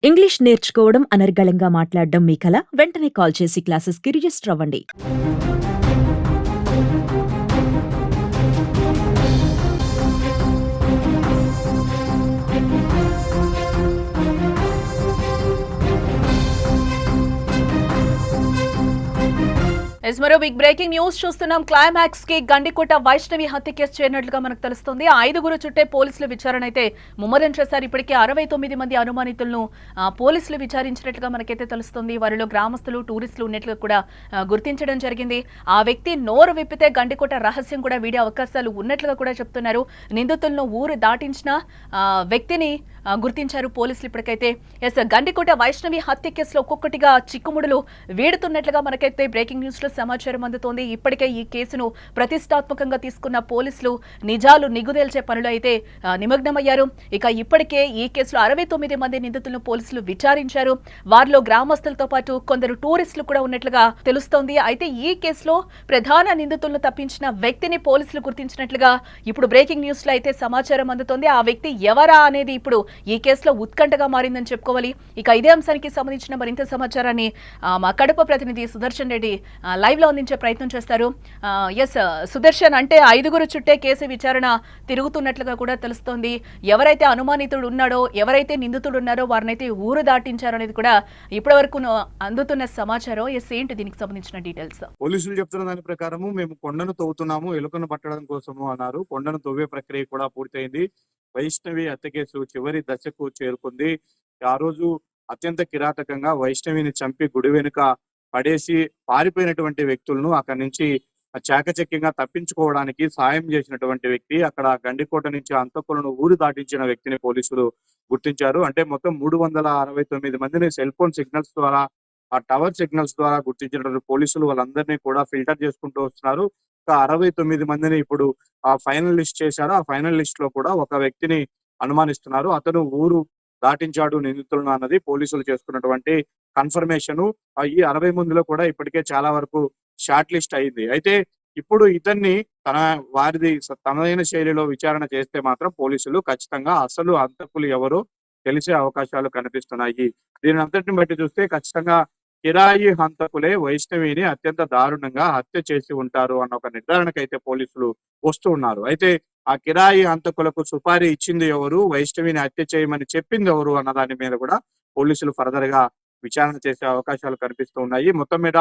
English నేర్చుకోవడం అనర్గళంగా మాట్లాడడం మీ కల? వెంటనే కాల్ చేసి క్లాసెస్‌కి రిజిస్టర్ అవ్వండి. మరో బిగ్ బ్రేకింగ్ న్యూస్ చూస్తున్నాం. క్లైమాక్స్ కి గండికోట వైష్ణవి హత్య కేసు చేరినట్లుగా మనకు తెలుస్తుంది. ఐదుగురు చుట్టే పోలీసులు విచారణ అయితే ముమ్మరం చేశారు. ఇప్పటికే 69 మంది అనుమానితులను పోలీసులు విచారించినట్లుగా మనకైతే తెలుస్తుంది. వారిలో గ్రామస్తులు, టూరిస్టులు ఉన్నట్లుగా కూడా గుర్తించడం జరిగింది. ఆ వ్యక్తి నోరు విప్పితే గండికోట రహస్యం కూడా వీడే అవకాశాలు ఉన్నట్లుగా కూడా చెప్తున్నారు. నిందితులను ఊరు దాటించిన వ్యక్తిని గుర్తించారు పోలీసులు ఇప్పటికైతే. గండికోట వైష్ణవి హత్య కేసులో ఒక్కొక్కటిగా చిక్కుముడులు వీడుతున్నట్లుగా మనకైతే బ్రేకింగ్ న్యూస్ లో సమాచారం అందుతోంది. ఇప్పటికే ఈ కేసును ప్రతిష్టాత్మకంగా తీసుకున్న పోలీసులు నిజాలు నిగుదేల్చే పనులు అయితే నిమగ్నమయ్యారు. ఇక ఇప్పటికే ఈ కేసులో 69 మంది నిందితులను పోలీసులు విచారించారు. వారిలో గ్రామస్తులతో పాటు కొందరు టూరిస్టులు కూడా ఉన్నట్లుగా తెలుస్తోంది. అయితే ఈ కేసులో ప్రధాన నిందితులను తప్పించిన వ్యక్తిని పోలీసులు గుర్తించినట్లుగా ఇప్పుడు బ్రేకింగ్ న్యూస్ లో అయితే సమాచారం అందుతోంది. ఆ వ్యక్తి ఎవరా అనేది ఇప్పుడు ఈ కేసులో ఉత్కంఠగా మారిందని చెప్పుకోవాలి. ఇక ఇదే అంశానికి సంబంధించిన మరింత సమాచారాన్ని మా కడప ప్రతినిధి సుదర్శన్ రెడ్డి లైవ్ లో అందించే ప్రయత్నం చేస్తారు. సుదర్శన్, అంటే ఐదుగురు చుట్టే కేసు విచారణ తిరుగుతున్నట్లుగా కూడా తెలుస్తోంది. ఎవరైతే అనుమానితుడు ఉన్నాడో, ఎవరైతే నిందితుడు ఉన్నారో వారినైతే ఊరు దాటించారో అనేది కూడా ఇప్పటి వరకు అందుతున్న సమాచారం. ఏంటి దీనికి సంబంధించిన డీటెయిల్స్? పోలీసులు చెప్తున్న దాని ప్రకారము మేము కొండను తవ్వుతున్నాము, ఎలుకను పట్టడం కోసము అన్నారు. కొండను తవ్వే ప్రక్రియ కూడా పూర్తయింది. వైష్ణవి హత్య కేసు చివరి దశకు చేరుకుంది. ఆ రోజు అత్యంత కిరాతకంగా వైష్ణవిని చంపి గుడి వెనుక పడేసి పారిపోయినటువంటి వ్యక్తులను అక్కడి నుంచి చాకచక్యంగా తప్పించుకోవడానికి సాయం చేసినటువంటి వ్యక్తి, అక్కడ గండికోట నుంచి హంతకులను ఊరు దాటించిన వ్యక్తిని పోలీసులు గుర్తించారు. అంటే మొత్తం 369 మందిని సెల్ ఫోన్ సిగ్నల్స్ ద్వారా, ఆ టవర్ సిగ్నల్స్ ద్వారా గుర్తించినటువంటి పోలీసులు వాళ్ళందరినీ కూడా ఫిల్టర్ చేసుకుంటూ వస్తున్నారు. ఒక 69 మందిని ఇప్పుడు ఆ ఫైనల్ లిస్ట్ చేశారు. ఆ ఫైనల్ లిస్ట్ లో కూడా ఒక వ్యక్తిని అనుమానిస్తున్నారు. అతను ఊరు దాటించాడు నిందితులను అన్నది పోలీసులు చేసుకున్నటువంటి కన్ఫర్మేషన్. ఈ 60 మందిలో కూడా ఇప్పటికే చాలా వరకు షార్ట్ లిస్ట్ అయింది. అయితే ఇప్పుడు ఇతన్ని తనదైన శైలిలో విచారణ చేస్తే మాత్రం పోలీసులు ఖచ్చితంగా అసలు హంతకులు ఎవరో తెలిసే అవకాశాలు కనిపిస్తున్నాయి. దీని అంతటిని బట్టి చూస్తే ఖచ్చితంగా కిరాయి హంతకులే వైష్ణవిని అత్యంత దారుణంగా హత్య చేసి ఉంటారు అన్న ఒక నిర్ధారణకైతే పోలీసులు వస్తూ ఉన్నారు. అయితే ఆ కిరాయి హంతకులకు సుపారీ ఇచ్చింది ఎవరు, వైష్ణవిని హత్య చేయమని చెప్పింది ఎవరు అన్న దాని మీద కూడా పోలీసులు ఫర్దర్ గా విచారణ చేసే అవకాశాలు కనిపిస్తూ ఉన్నాయి. మొత్తం మీద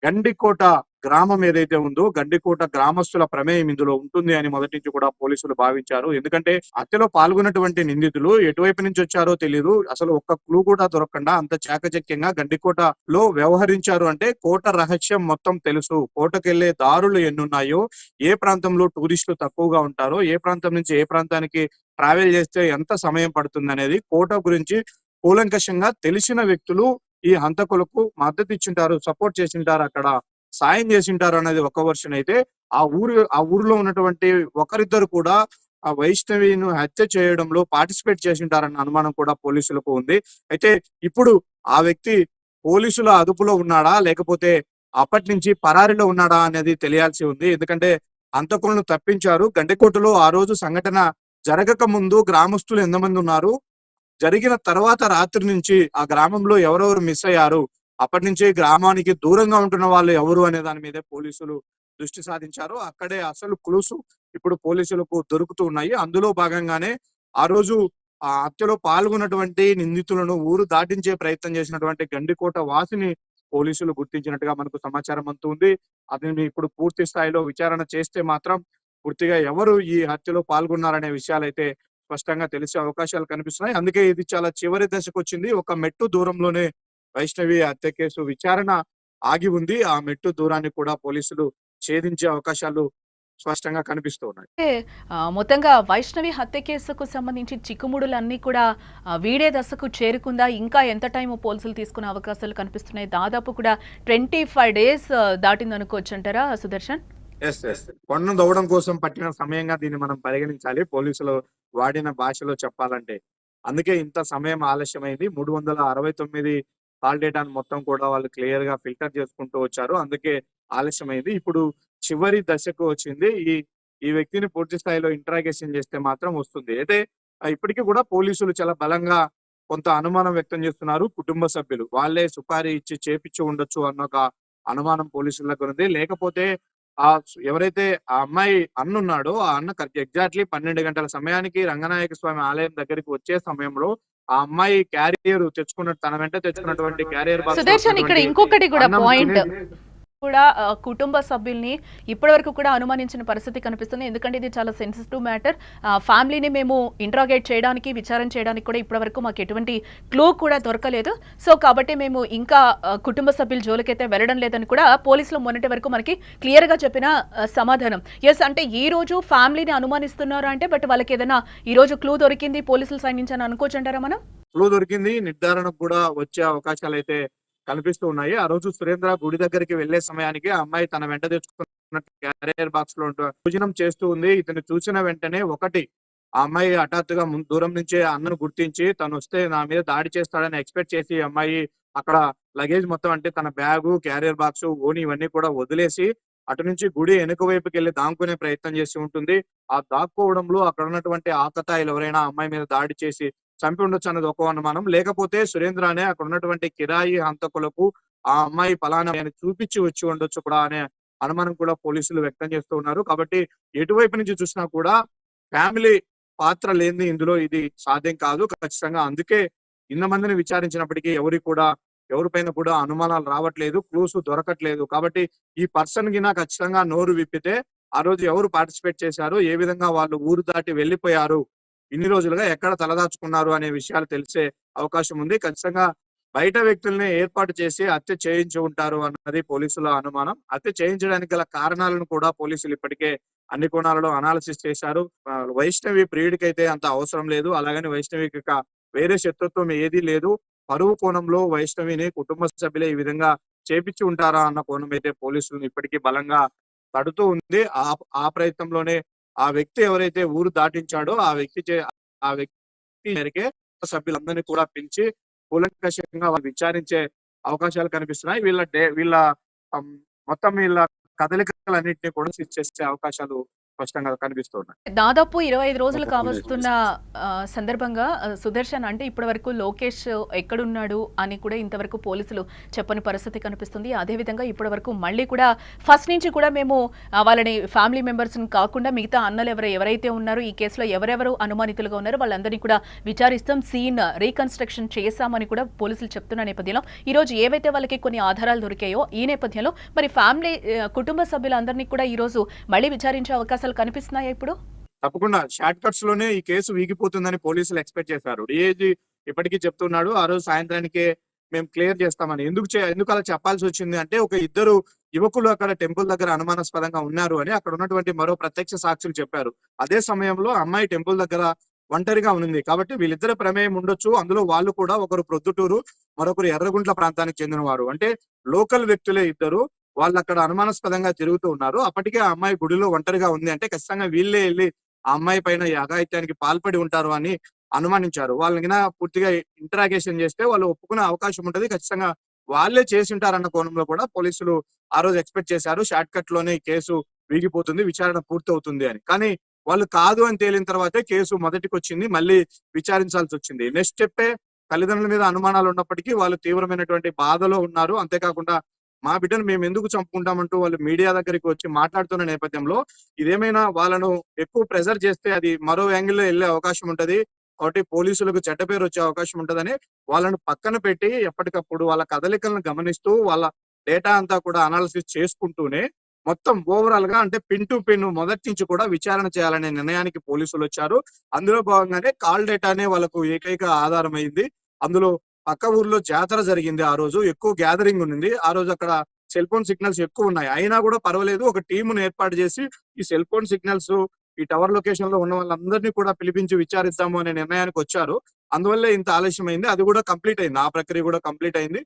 గండికోట గ్రామం ఏదైతే ఉందో, గండికోట గ్రామస్తుల ప్రమేయం ఇందులో ఉంటుంది అని మొదటి నుంచి కూడా పోలీసులు భావించారు. ఎందుకంటే హత్యలో పాల్గొన్నటువంటి నిందితులు ఎటువైపు నుంచి వచ్చారో తెలియదు. అసలు ఒక్క క్లూ కూడా దొరకకుండా అంత చాకచక్యంగా గండికోటలో వ్యవహరించారు. అంటే కోట రహస్యం మొత్తం తెలుసు. కోటకెళ్లే దారులు ఎన్నున్నాయో, ఏ ప్రాంతంలో టూరిస్టులు తక్కువగా ఉంటారో, ఏ ప్రాంతం నుంచి ఏ ప్రాంతానికి ట్రావెల్ చేస్తే ఎంత సమయం పడుతుంది అనేది కోట గురించి కూలంకషంగా తెలిసిన వ్యక్తులు ఈ హంతకులకు మద్దతు ఇచ్చింటారు, సపోర్ట్ చేసింటారు, అక్కడ సాయం చేసింటారు అనేది ఒక వర్షన్ అయితే, ఆ ఊరిలో ఉన్నటువంటి ఒకరిద్దరు కూడా ఆ వైష్ణవిను హత్య చేయడంలో పార్టిసిపేట్ చేసింటారన్న అనుమానం కూడా పోలీసులకు ఉంది. అయితే ఇప్పుడు ఆ వ్యక్తి పోలీసుల అదుపులో ఉన్నాడా, లేకపోతే అప్పటి నుంచి పరారిలో ఉన్నాడా అనేది తెలియాల్సి ఉంది. ఎందుకంటే హంతకులను తప్పించారు. గండికోటలో ఆ రోజు సంఘటన జరగక ముందు గ్రామస్తులు ఎంతమంది ఉన్నారు, జరిగిన తర్వాత రాత్రి నుంచి ఆ గ్రామంలో ఎవరెవరు మిస్ అయ్యారు, అప్పటి నుంచి గ్రామానికి దూరంగా ఉంటున్న వాళ్ళు ఎవరు అనే దాని మీదే పోలీసులు దృష్టి సాధించారు. అక్కడే అసలు క్లూస్ ఇప్పుడు పోలీసులకు దొరుకుతూ ఉన్నాయి. అందులో భాగంగానే ఆ రోజు ఆ హత్యలో పాల్గొన్నటువంటి నిందితులను ఊరు దాటించే ప్రయత్నం చేసినటువంటి గండికోట వాసిని పోలీసులు గుర్తించినట్టుగా మనకు సమాచారం అందుతుంది. అతన్ని ఇప్పుడు పూర్తి స్థాయిలో విచారణ చేస్తే మాత్రం పూర్తిగా ఎవరు ఈ హత్యలో పాల్గొన్నారనే విషయాలైతే స్పష్టంగా తెలిసే అవకాశాలు కనిపిస్తున్నాయి. అందుకే ఇది చాలా చివరి దశకు వచ్చింది. ఒక మెట్టు దూరంలోనే వైష్ణవి హత్య కేసు విచారణ ఆగి ఉంది. ఆ మెట్టు దూరాన్ని కూడా పోలీసులు ఛేదించే అవకాశాలు స్పష్టంగా కనిపిస్తూ ఉన్నాయి. మొత్తంగా వైష్ణవి హత్య కేసుకు సంబంధించి చిక్కుముడులన్నీ కూడా వీడే దశకు చేరుకుందా? ఇంకా ఎంత టైం పోలీసులు తీసుకునే అవకాశాలు కనిపిస్తున్నాయి? దాదాపు కూడా 25 డేస్ దాటిందనుకోవచ్చు అంటారా సుదర్శన్? కొండను దవ్వడం కోసం పట్టిన సమయంగా దీన్ని మనం పరిగణించాలి, పోలీసులు వాడిన భాషలో చెప్పాలంటే. అందుకే ఇంత సమయం ఆలస్యమైంది. 369 కాల్ డేటాను మొత్తం కూడా వాళ్ళు క్లియర్ గా ఫిల్టర్ చేసుకుంటూ వచ్చారు. అందుకే ఆలస్యమైంది. ఇప్పుడు చివరి దశకు వచ్చింది. ఈ వ్యక్తిని పూర్తి స్థాయిలో ఇంట్రాగేషన్ చేస్తే మాత్రం వస్తుంది. అయితే ఇప్పటికీ కూడా పోలీసులు చాలా బలంగా కొంత అనుమానం వ్యక్తం చేస్తున్నారు కుటుంబ సభ్యులు. వాళ్ళే సుపారీ ఇచ్చి చేపిచ్చి ఉండొచ్చు అన్న ఒక అనుమానం పోలీసుల దగ్గర ఉంది. లేకపోతే ఎవరైతే ఆ అమ్మాయి అన్నున్నాడో ఆ అన్న ఎగ్జాక్ట్‌లీ 12 గంటల సమయానికి రంగనాయక స్వామి ఆలయం దగ్గరికి వచ్చే సమయంలో ఆ అమ్మాయి క్యారియర్ తన వెంట తెచ్చుకున్నటువంటి క్యారియర్ బాక్స్‌లో సుదర్శన్, ఇక్కడ ఉన్నటువంటి ఇంకొకటి కూడా అన్నం పాయింట్ తినేసి కూడా కుటుంబ సభ్యుల్ని ఇప్పటివరకు కూడా అనుమానించిన పరిస్థితి కనిపిస్తుంది. ఎందుకంటే ఇది చాలా సెన్సిటివ్ మ్యాటర్. ఫ్యామిలీని మేము ఇంట్రాగేట్ చేయడానికి, విచారణ చేయడానికి కూడా ఇప్పటివరకు మాకు ఎటువంటి క్లూ కూడా దొరకలేదు. సో కాబట్టి మేము ఇంకా కుటుంబ సభ్యుల జోలికైతే వెళ్ళడం లేదని కూడా పోలీసులు మొన్నటి వరకు మనకి క్లియర్ గా చెప్పిన సమాధానం. ఎస్, అంటే ఈ రోజు ఫ్యామిలీని అనుమానిస్తున్నారు అంటే బట్ వాళ్ళకి ఏదైనా ఈ రోజు క్లూ దొరికింది పోలీసులు సైడ్ నుంచి అని అనుకోవచ్చంటారా మనం? క్లూ దొరికింది. నిర్ధారణకు కూడా వచ్చే అవకాశాలు అయితే కనిపిస్తూ ఉన్నాయి. ఆ రోజు సురేంద్ర గుడి దగ్గరికి వెళ్లే సమయానికి ఆ అమ్మాయి తన వెంట తెచ్చుకున్న క్యారియర్ బాక్స్ లో భోజనం చేస్తూ ఉంది. ఇతను చూసిన వెంటనే ఆ అమ్మాయి హఠాత్తుగా దూరం నుంచే అన్నను గుర్తించి తను వస్తే నా మీద దాడి చేస్తాడని ఎక్స్పెక్ట్ చేసి ఈ అమ్మాయి అక్కడ లగేజ్ మొత్తం అంటే తన బ్యాగు, క్యారియర్ బాక్స్, ఓని ఇవన్నీ కూడా వదిలేసి అటు నుంచి గుడి వెనుక వైపుకి వెళ్లి దాక్కునే ప్రయత్నం చేసి ఉంటుంది. ఆ దాక్కోవడంలో అక్కడ ఉన్నటువంటి ఆకతాయిలు ఎవరైనా ఆ అమ్మాయి మీద దాడి చేసి చంపి ఉండొచ్చు అన్నది ఒక అనుమానం. లేకపోతే సురేంద్ర అనే అక్కడ ఉన్నటువంటి కిరాయి హంతకులకు ఆ అమ్మాయి పలానా అని చూపించి వచ్చి ఉండొచ్చు కూడా అనే అనుమానం కూడా పోలీసులు వ్యక్తం చేస్తూ ఉన్నారు. కాబట్టి ఎటువైపు నుంచి చూసినా కూడా ఫ్యామిలీ పాత్ర లేనిది ఇందులో ఇది సాధ్యం కాదు ఖచ్చితంగా. అందుకే ఇంతమందిని విచారించినప్పటికీ ఎవరిపైన కూడా అనుమానాలు రావట్లేదు, క్లూస్ దొరకట్లేదు. కాబట్టి ఈ పర్సన్ గిన ఖచ్చితంగా నోరు విప్పితే ఆ రోజు ఎవరు పార్టిసిపేట్ చేశారు, ఏ విధంగా వాళ్ళు ఊరు దాటి వెళ్లిపోయారు, ఇన్ని రోజులుగా ఎక్కడ తలదాచుకున్నారు అనే విషయాలు తెలిసే అవకాశం ఉంది. ఖచ్చితంగా బయట వ్యక్తుల్ని ఏర్పాటు చేసి హత్య చేయించి ఉంటారు అన్నది పోలీసుల అనుమానం. హత్య చేయించడానికి గల కారణాలను కూడా పోలీసులు ఇప్పటికే అన్ని కోణాలలో అనాలిసిస్ చేశారు. వైష్ణవి ప్రియుడికైతే అంత అవసరం లేదు. అలాగని వైష్ణవికి వేరే శత్రుత్వం ఏదీ లేదు. పరువు కోణంలో వైష్ణవిని కుటుంబ సభ్యులే ఈ విధంగా చేపించి ఉంటారా అన్న కోణం అయితే పోలీసులను ఇప్పటికీ బలంగా తడుతూ ఉంది. ఆ ప్రయత్నంలోనే ఆ వ్యక్తి ఎవరైతే ఊరు దాటించాడో ఆ వ్యక్తి మేరకే సభ్యులందరినీ కూడా పిలిచి కూలంకషంగా వాళ్ళు విచారించే అవకాశాలు కనిపిస్తున్నాయి. వీళ్ళ మొత్తం వీళ్ళ కదలికలన్నింటినీ కూడా చేసే అవకాశాలు స్పష్టంగా కనిపిస్తున్నాయి. దాదాపు 25 రోజులు కావస్తున్న సందర్భంగా సుదర్శన్, అంటే ఇప్పటి వరకు లోకేష్ ఎక్కడున్నాడు అని కూడా ఇంతవరకు పోలీసులు చెప్పని పరిస్థితి కనిపిస్తుంది. అదేవిధంగా ఇప్పటి వరకు మళ్ళీ కూడా ఫస్ట్ నుంచి కూడా మేము వాళ్ళని ఫ్యామిలీ మెంబర్స్ కాకుండా మిగతా అన్నలు ఎవరైతే ఉన్నారో ఈ కేసులో ఎవరెవరు అనుమానితులుగా ఉన్నారో వాళ్ళందరినీ కూడా విచారిస్తాం, సీన్ రీకన్స్ట్రక్షన్ చేశామని కూడా పోలీసులు చెప్తున్న నేపథ్యంలో ఈ రోజు ఏవైతే వాళ్ళకి కొన్ని ఆధారాలు దొరికాయో ఈ నేపథ్యంలో మరి ఫ్యామిలీ కుటుంబ సభ్యులందరినీ కూడా ఈ రోజు మళ్ళీ విచారించే అవకాశాలు కనిపిస్తున్నాయా ఇప్పుడు? తప్పకుండా షార్ట్ కట్స్ లోనే ఈ కేసు వీగిపోతుందని పోలీసులు ఎక్స్పెక్ట్ చేశారు. డిఐజీ ఇప్పటికీ చెప్తున్నాడు ఆ రోజు సాయంత్రానికే మేము క్లియర్ చేస్తామని. ఎందుకు అలా చెప్పాల్సి వచ్చింది అంటే ఒక ఇద్దరు యువకులు అక్కడ టెంపుల్ దగ్గర అనుమానాస్పదంగా ఉన్నారు అని అక్కడ ఉన్నటువంటి మరో ప్రత్యక్ష సాక్షులు చెప్పారు. అదే సమయంలో అమ్మాయి టెంపుల్ దగ్గర ఒంటరిగా ఉంది కాబట్టి వీళ్ళిద్దరి ప్రమేయం ఉండొచ్చు. అందులో వాళ్ళు కూడా ఒకరు ప్రొద్దుటూరు, మరొకరు ఎర్రగుంట్ల ప్రాంతానికి చెందిన వారు. అంటే లోకల్ వ్యక్తులే ఇద్దరు. వాళ్ళు అక్కడ అనుమానాస్పదంగా తిరుగుతూ ఉన్నారు. అప్పటికే ఆ అమ్మాయి గుడిలో ఒంటరిగా ఉంది అంటే ఖచ్చితంగా వీళ్ళే వెళ్ళి ఆ అమ్మాయి పైన ఈ అఘాయిత్యానికి పాల్పడి ఉంటారు అని అనుమానించారు. వాళ్ళని పూర్తిగా ఇంటరాగేషన్ చేస్తే వాళ్ళు ఒప్పుకునే అవకాశం ఉంటది. ఖచ్చితంగా వాళ్ళే చేసి ఉంటారన్న కోణంలో కూడా పోలీసులు ఆ రోజు ఎక్స్పెక్ట్ చేశారు. షార్ట్ కట్ లోనే ఈ కేసు వీగిపోతుంది, విచారణ పూర్తవుతుంది అని. కానీ వాళ్ళు కాదు అని తేలిన తర్వాతే కేసు మొదటికి వచ్చింది, మళ్ళీ విచారించాల్సి వచ్చింది. నెక్స్ట్ స్టెప్పే తల్లిదండ్రుల మీద అనుమానాలు ఉన్నప్పటికీ వాళ్ళు తీవ్రమైనటువంటి బాధలో ఉన్నారు. అంతేకాకుండా మా బిడ్డను మేము ఎందుకు చంపుకుంటామంటూ వాళ్ళు మీడియా దగ్గరికి వచ్చి మాట్లాడుతున్న నేపథ్యంలో ఇదేమైనా వాళ్ళను ఎక్కువ ప్రెజర్ చేస్తే అది మరో యాంగిల్లో వెళ్లే అవకాశం ఉంటది. కాబట్టి పోలీసులకు చెడ్డ పేరు వచ్చే అవకాశం ఉంటదని వాళ్ళను పక్కన పెట్టి ఎప్పటికప్పుడు వాళ్ళ కదలికలను గమనిస్తూ వాళ్ళ డేటా అంతా కూడా అనాలిసిస్ చేసుకుంటూనే మొత్తం ఓవరాల్ గా అంటే పిన్ టు పిన్ మొదటి నుంచి కూడా విచారణ చేయాలనే నిర్ణయానికి పోలీసులు వచ్చారు. అందులో భాగంగానే కాల్ డేటానే వాళ్ళకు ఏకైక ఆధారం అయింది. అందులో పక్క ఊర్లో జాతర జరిగింది. ఆ రోజు ఎక్కువ గ్యాదరింగ్ ఉంది. ఆ రోజు అక్కడ సెల్ ఫోన్ సిగ్నల్స్ ఎక్కువ ఉన్నాయి. అయినా కూడా పర్వాలేదు, ఒక టీమును ఏర్పాటు చేసి ఈ సెల్ ఫోన్ సిగ్నల్స్ ఈ టవర్ లొకేషన్ లో ఉన్న వాళ్ళందరినీ కూడా పిలిపించి విచారిద్దాము అనే నిర్ణయానికి వచ్చారు. అందువల్లే ఇంత ఆలస్యం అయింది. అది కూడా కంప్లీట్ అయింది. ఆ ప్రక్రియ కూడా కంప్లీట్ అయింది.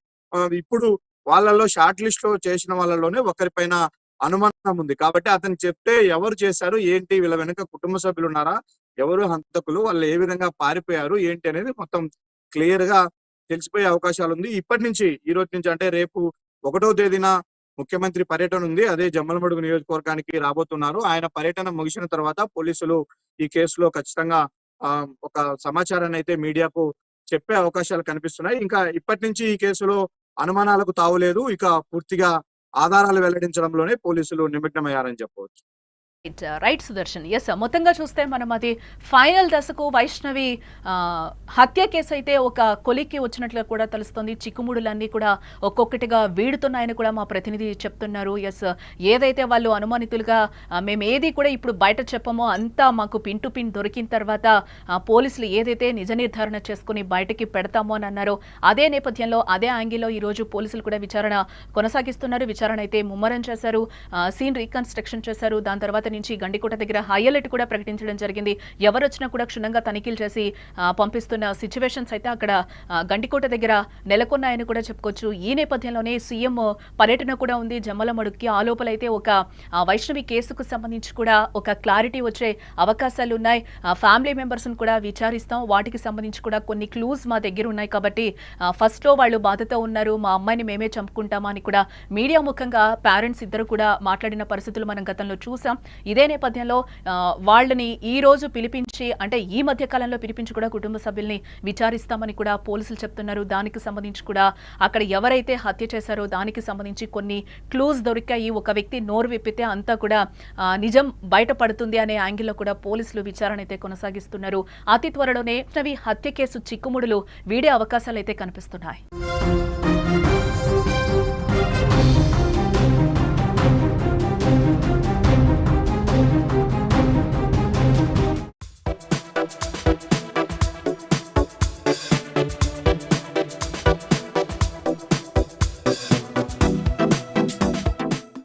ఇప్పుడు వాళ్ళలో షార్ట్ లిస్ట్ లో చేసిన వాళ్ళలోనే ఒకరిపైన అనుమానం ఉంది. కాబట్టి అతను చెప్తే ఎవరు చేశారు ఏంటి, వీళ్ళ వెనుక కుటుంబ సభ్యులు ఉన్నారా, ఎవరు హంతకులు, వాళ్ళు ఏ విధంగా పారిపోయారు ఏంటి అనేది మొత్తం క్లియర్ గా తెలిసిపోయే అవకాశాలు ఉంది. ఇప్పటి నుంచి ఈ రోజు నుంచి అంటే రేపు 1వ తేదీన ముఖ్యమంత్రి పర్యటన ఉంది. అదే జమ్మలమడుగు నియోజకవర్గానికి రాబోతున్నారు. ఆయన పర్యటన ముగిసిన తర్వాత పోలీసులు ఈ కేసులో ఖచ్చితంగా ఒక సమాచారాన్ని అయితే మీడియాకు చెప్పే అవకాశాలు కనిపిస్తున్నాయి. ఇంకా ఇప్పటి నుంచి ఈ కేసులో అనుమానాలకు తావులేదు. ఇక పూర్తిగా ఆధారాలు వెల్లడించడంలోనే పోలీసులు నిమగ్నమయ్యారని చెప్పవచ్చు. రైట్ సుదర్శన్. ఎస్, మొత్తంగా చూస్తే మనం అది ఫైనల్ దశకు వైష్ణవి హత్య కేసు అయితే ఒక కొలిక్కి వచ్చినట్లు కూడా తెలుస్తుంది. చిక్కుముడులన్నీ కూడా ఒక్కొక్కటిగా వీడుతున్నాయని కూడా మా ప్రతినిధి చెప్తున్నారు. ఎస్, ఏదైతే వాళ్ళు అనుమానితులుగా మేము ఏది కూడా ఇప్పుడు బయట చెప్పమో అంతా మాకు పిన్ టు పిన్ దొరికిన తర్వాత పోలీసులు ఏదైతే నిజ నిర్ధారణ చేసుకుని బయటకి పెడతామో అని అన్నారో అదే నేపథ్యంలో అదే యాంగిల్లో ఈ రోజు పోలీసులు కూడా విచారణ కొనసాగిస్తున్నారు. విచారణ అయితే ముమ్మరం చేశారు, సీన్ రీకన్స్ట్రక్షన్ చేశారు. దాని తర్వాత నుంచి గండికోట దగ్గర హై అలర్ట్ కూడా ప్రకటించడం జరిగింది. ఎవరు వచ్చినా కూడా క్షుణ్ణంగా తనిఖీలు చేసి పంపిస్తున్న సిచ్యువేషన్స్ అయితే అక్కడ గండికోట దగ్గర నెలకొన్నాయని కూడా చెప్పుకోవచ్చు. ఈ నేపథ్యంలోనే సీఎం పర్యటన కూడా ఉంది జమ్మలమడుగుకి. ఆ లోపలైతే ఒక వైష్ణవి కేసుకు సంబంధించి కూడా ఒక క్లారిటీ వచ్చే అవకాశాలు ఉన్నాయి. ఫ్యామిలీ మెంబర్స్ కూడా విచారిస్తాం, వాటికి సంబంధించి కూడా కొన్ని క్లూస్ మా దగ్గర ఉన్నాయి కాబట్టి ఫస్ట్ లో వాళ్ళు బాధతో ఉన్నారు, మా అమ్మాయిని మేమే చంపుకుంటామా అని కూడా మీడియా ముఖంగా పేరెంట్స్ ఇద్దరు కూడా మాట్లాడిన పరిస్థితులు మనం గతంలో చూసాం. ఇదే నేపథ్యంలో వాళ్ళని ఈ రోజు పిలిపించి, అంటే ఈ మధ్య కాలంలో పిలిపించి కూడా కుటుంబ సభ్యుల్ని విచారిస్తామని కూడా పోలీసులు చెప్తున్నారు. దానికి సంబంధించి కూడా అక్కడ ఎవరైతే హత్య చేశారో దానికి సంబంధించి కొన్ని క్లూస్ దొరికాయి. ఒక వ్యక్తి నోరు విప్పితే అంతా కూడా నిజం బయటపడుతుంది అనే యాంగిల్లో కూడా పోలీసులు విచారణ అయితే కొనసాగిస్తున్నారు. అతి త్వరలోనే వైష్ణవి హత్య కేసు చిక్కుముడులు వీడే అవకాశాలు అయితే కనిపిస్తున్నాయి.